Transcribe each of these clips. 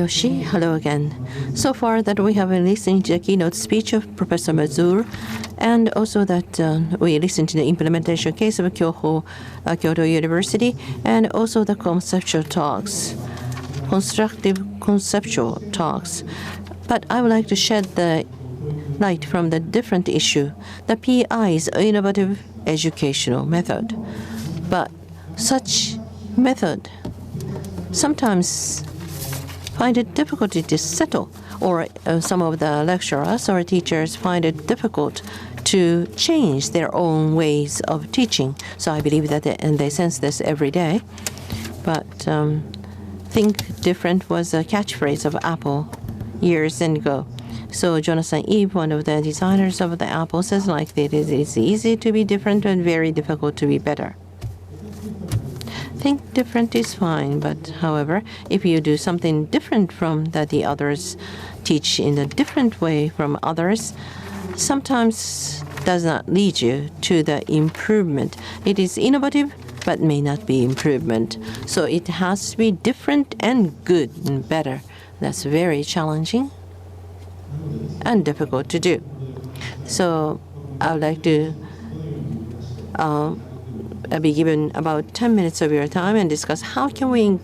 Iiyoshi. Hello again. So far that we have been listening to the keynote speech of Professor Mazur, and also that we listened to the implementation case of Kyoto University, and also the conceptual talks, constructive conceptual talks. But I would like to shed the light from the different issue, the PI's innovative educational method. But such method sometimes find it difficult to settle, or some of the lecturers or teachers find it difficult to change their own ways of teaching. So I believe that they sense this every day. But think different was a catchphrase of Apple years ago. So Jonathan Ive, one of the designers of the Apple, says like that it is easy to be different and very difficult to be better. Think different is fine, but however, if you do something different from that the others teach in a different way from others, sometimes does not lead you to the improvement. It is innovative, but may not be improvement. So it has to be different and good and better. That's very challenging and difficult to do. So I would like to be given about 10 minutes of your time and discuss how can we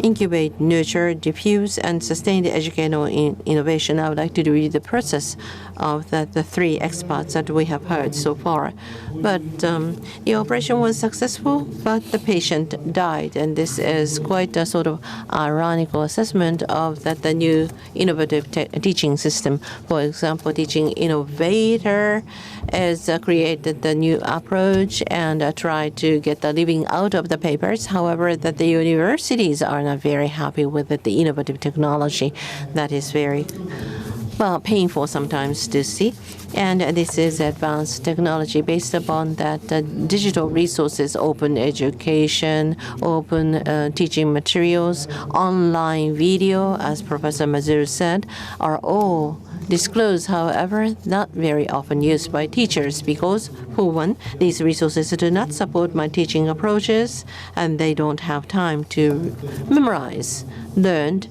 incubate, nurture, diffuse, and sustain the educational innovation. I would like to read the process of the three experts that we have heard so far. But the operation was successful, but the patient died. And this is quite a sort of ironical assessment of the new innovative teaching system. For example, teaching innovator has created the new approach and tried to get the living out of the papers. However, that the universities are not very happy with the innovative technology. That is very painful sometimes to see. And this is advanced technology based upon that digital resources, open education, open teaching materials, online video, as Professor Mazur said, are all disclosed, however, not very often used by teachers because, for one, these resources do not support my teaching approaches and they don't have time to memorize, learn.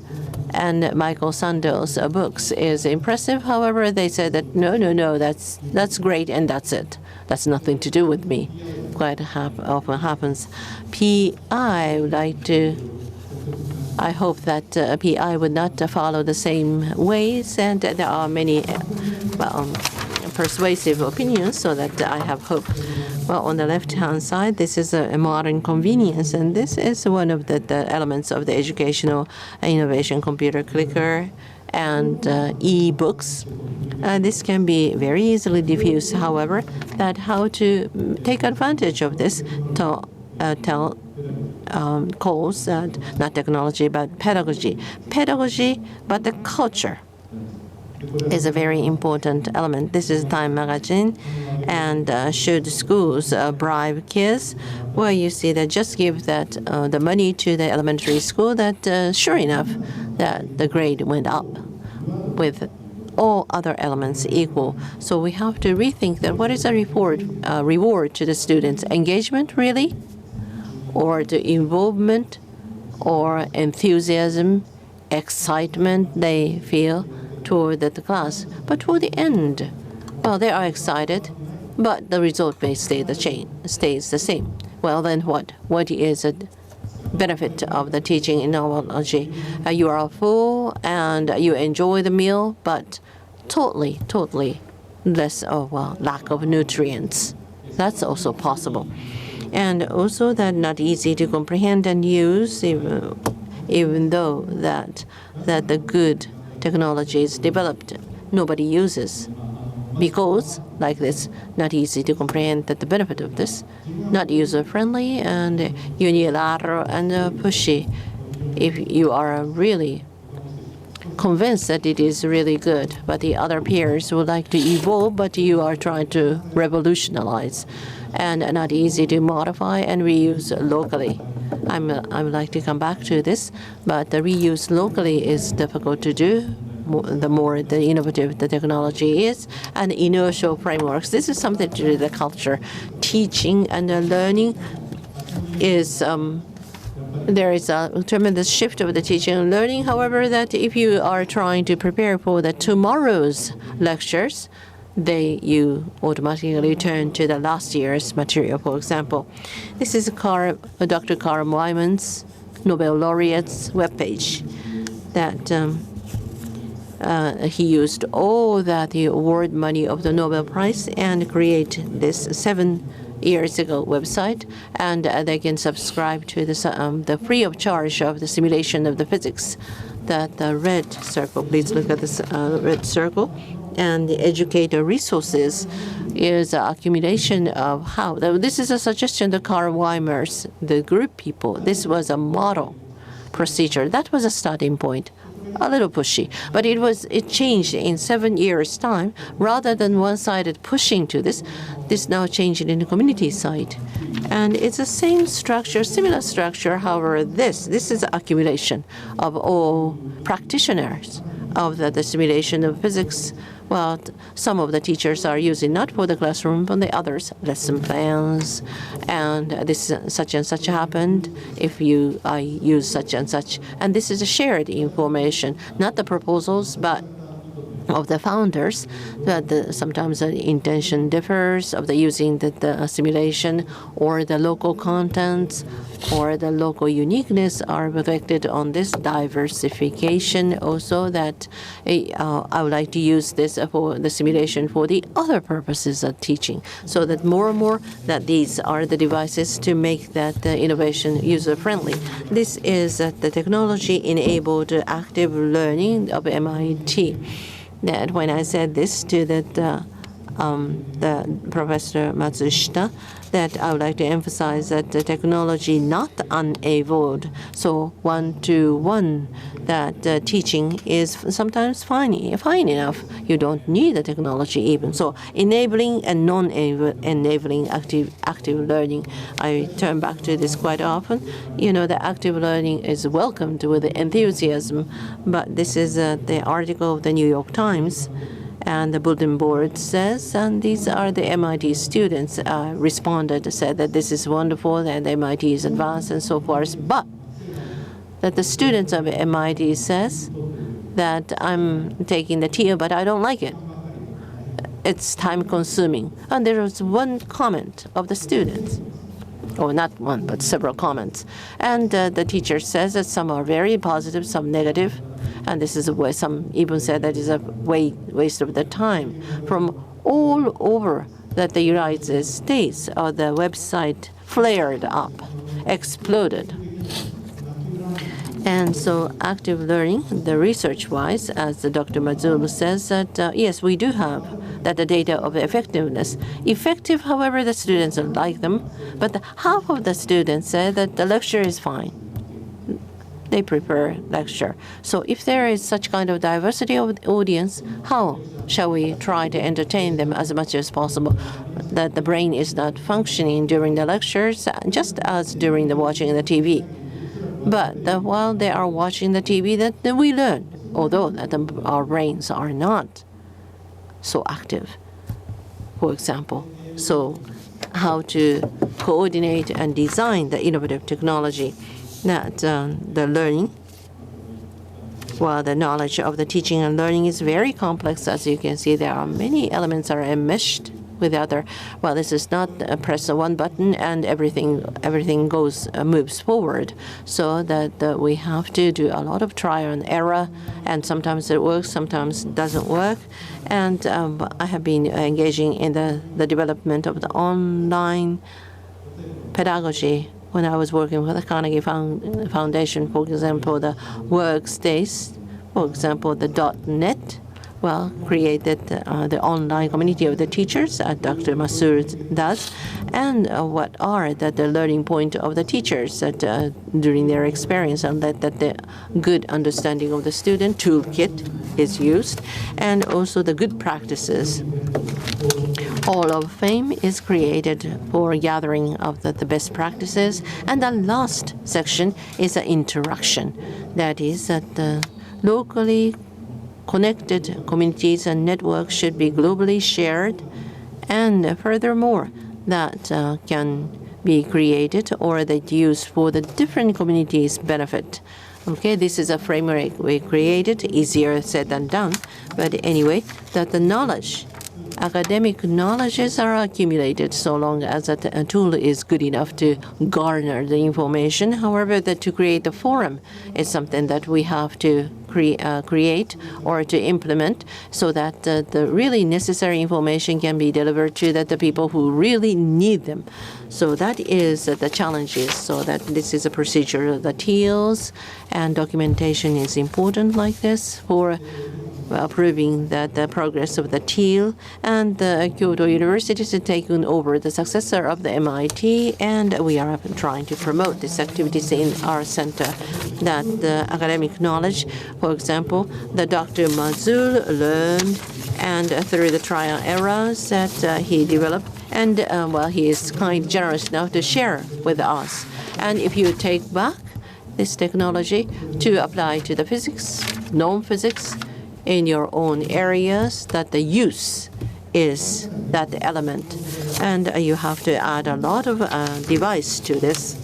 And Michael Sandel's books is impressive. However, they said that no, that's great and that's it. That's nothing to do with me. Quite often happens. PI would like to. I hope that PI would not follow the same ways, and there are many persuasive opinions, so that I have hope. Well, on the left-hand side, this is a modern convenience, and this is one of the elements of the educational innovation: computer clicker and e-books. This can be very easily diffused. However, that how to take advantage of this to tell calls not technology but pedagogy. Pedagogy, but the culture is a very important element. This is Time magazine, and should schools bribe kids? Well, you see that just give that the money to the elementary school, that sure enough that the grade went up with all other elements equal. So we have to rethink that what is a reward to the students? Engagement, really? Or the involvement or enthusiasm, excitement they feel toward the class. But toward the end, well, they are excited, but the result may stays the same. Well, then what? What is a benefit of the teaching innovology? You are full and you enjoy the meal, but totally less of lack of nutrients. That's also possible. And also that not easy to comprehend and use, even though that the good technology is developed, nobody uses. Because, like this, not easy to comprehend that the benefit of this, not user-friendly and unilateral and pushy. If you are really convinced that it is really good, but the other peers would like to evolve, but you are trying to revolutionize, and not easy to modify and reuse locally. I would like to come back to this, but the reuse locally is difficult to do. The more the innovative the technology is, and inertial frameworks. This is something to do with the culture. Teaching and learning is there is a tremendous shift of the teaching and learning. However, that if you are trying to prepare for the tomorrow's lectures, you automatically turn to the last year's material. For example, this is Dr. Carl Wyman's Nobel laureate's webpage that he used all the award money of the Nobel Prize and create this 7 years ago website, and they can subscribe to the free of charge of the simulation of the physics. The red circle, please look at this red circle, and the educator resources is an accumulation of how. This is a suggestion to Carl Weimer's, the group people. This was a model procedure. That was a starting point. A little pushy, but it changed in 7 years' time. Rather than one-sided pushing to this now changed in the community side, and it's the same structure, similar structure. However, this is accumulation of all practitioners of the simulation of physics. Well, some of the teachers are using not for the classroom, but the others lesson plans, and this such and such happened if I use such and such, and this is a shared information, not the proposals, but of the founders. That sometimes the intention differs of the using the simulation, or the local contents or the local uniqueness are reflected on this diversification. Also, that I would like to use this for the simulation for the other purposes of teaching, so that more and more that these are the devices to make that innovation user-friendly. This is the technology-enabled active learning of MIT. That when I said this to the Professor Matsushita, that I would like to emphasize that the technology not enabled, so one-to-one, that teaching is sometimes fine enough. You don't need the technology even. So enabling and non-enabling active learning. I turn back to this quite often. The active learning is welcomed with enthusiasm, but this is the article of the New York Times. And the bulletin board says, and these are the MIT students responded, said that this is wonderful, and MIT is advanced and so forth, but that the students of MIT says that I'm taking the TU, but I don't like it. It's time consuming. And there was one comment of the students, or not one, but several comments. And the teacher says that some are very positive, some negative. And this is where some even said that is a waste of the time. From all over that the United States, the website flared up, exploded. And so active learning, the research-wise, as Dr. Matsuno says, that yes, we do have that the data of effectiveness. Effective, however, the students don't like them, but half of the students say that the lecture is fine. They prefer lecture. So if there is such kind of diversity of audience, how shall we try to entertain them as much as possible? That the brain is not functioning during the lectures, just as during the watching the TV. But while they are watching the TV, that we learn, although that our brains are not so active, for example. So how to coordinate and design the innovative technology that the learning, while the knowledge of the teaching and learning is very complex. As you can see, there are many elements are enmeshed with other. Well, this is not press one button and everything moves forward. So that we have to do a lot of trial and error, and sometimes it works, sometimes it doesn't work. And I have been engaging in the development of the online pedagogy when I was working with the Carnegie Foundation, for example, the workspace, for example, the .NET, created the online community of the teachers, Dr. Masur does, and what are the learning point of the teachers during their experience, and that the good understanding of the student toolkit is used, and also the good practices. Hall of Fame is created for gathering of the best practices. And the last section is an interaction. That is that the locally connected communities and networks should be globally shared. And furthermore, that can be created or that used for the different communities' benefit. Okay, this is a framework we created, easier said than done. But anyway, that the knowledge, academic knowledges are accumulated so long as that a tool is good enough to garner the information. However, that to create the forum is something that we have to create or to implement so that the really necessary information can be delivered to the people who really need them. So that is the challenges. So that this is a procedure. The TEALs and documentation is important like this for approving the progress of the TEAL, and the Kyoto University has taken over the successor of the MIT, and we are trying to promote these activities in our center. That the academic knowledge, for example, the Dr. Mazul learned, and through the trial and errors that he developed, and he is generous enough to share with us. And if you take back this technology to apply to the physics, non-physics, in your own areas, that the use is that element. And you have to add a lot of device to this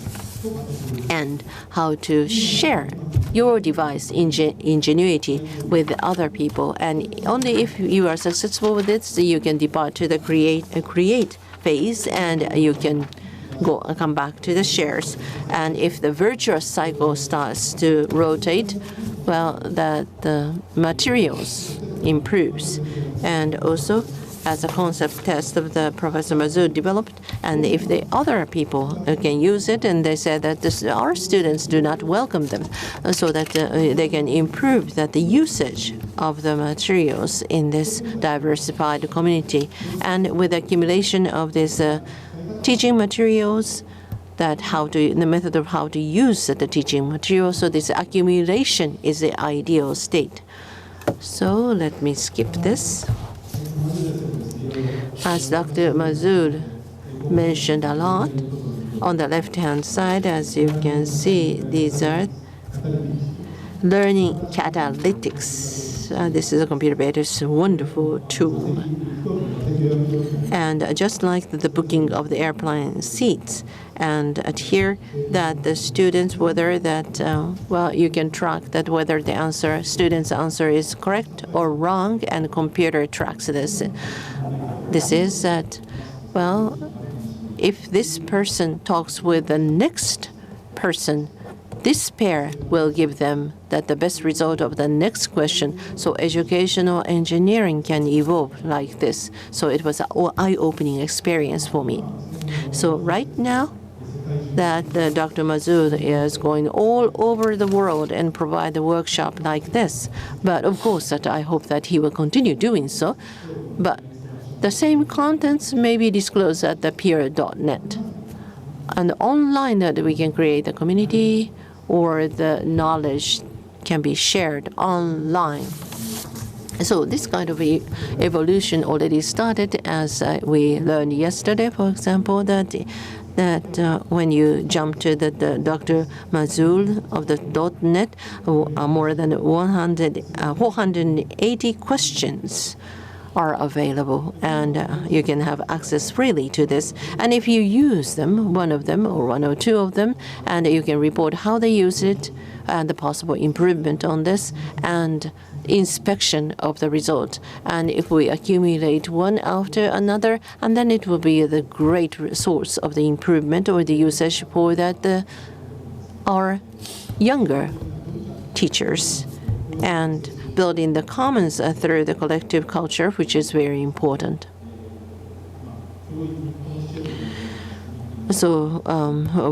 and how to share your device ingenuity with other people. And only if you are successful with it, so you can depart to the create phase, and you can come back to the shares. And if the virtuous cycle starts to rotate, well, that the materials improves. And also, as a concept test of the Professor Mazur developed, and if the other people can use it, and they said that our students do not welcome them, so that they can improve that the usage of the materials in this diversified community. And with accumulation of this teaching materials, that the method of how to use the teaching material. So this accumulation is the ideal state. So let me skip this. As Dr. Mazur mentioned a lot, on the left-hand side, as you can see, these are learning catalytics. This is a computer-based wonderful tool. And just like the booking of the airplane seats, and here that the students, whether that, you can track that whether the student's answer is correct or wrong, and computer tracks this. This is that, if this person talks with the next person, this pair will give them the best result of the next question. So educational engineering can evolve like this. So it was an eye-opening experience for me. So right now, that Dr. Mazur is going all over the world and provide the workshop like this. But of course, that I hope that he will continue doing so. But the same contents may be disclosed at the peer.net. And online that we can create a community, or the knowledge can be shared online. So this kind of evolution already started, as we learned yesterday, for example, that when you jump to the Dr. Mazul of the .net, more than 480 questions are available, and you can have access freely to this. And if you use them, one of them or one or two of them, and you can report how they use it and the possible improvement on this and inspection of the result. And if we accumulate one after another, and then it will be the great source of the improvement or the usage for that our younger teachers, and building the commons through the collective culture, which is very important. So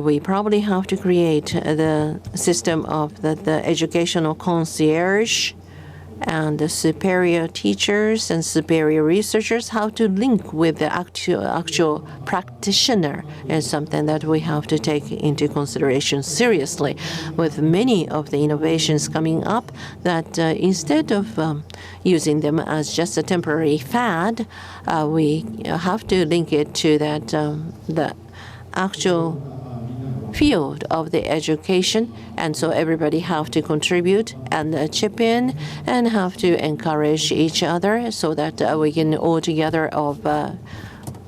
we probably have to create the system of the educational concierge and the superior teachers and superior researchers, how to link with the actual practitioner is something that we have to take into consideration seriously. With many of the innovations coming up, that instead of using them as just a temporary fad, we have to link it to that the actual field of the education, and so everybody have to contribute and chip in and have to encourage each other so that we can all together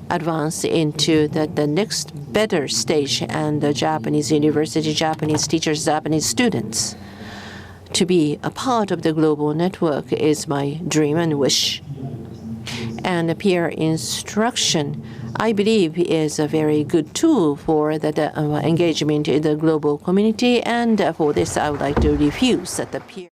advance into the next better stage, and the Japanese university, Japanese teachers, Japanese students to be a part of the global network is my dream and wish. And peer instruction, I believe, is a very good tool for the engagement in the global community. And for this, I would like to diffuse the peer.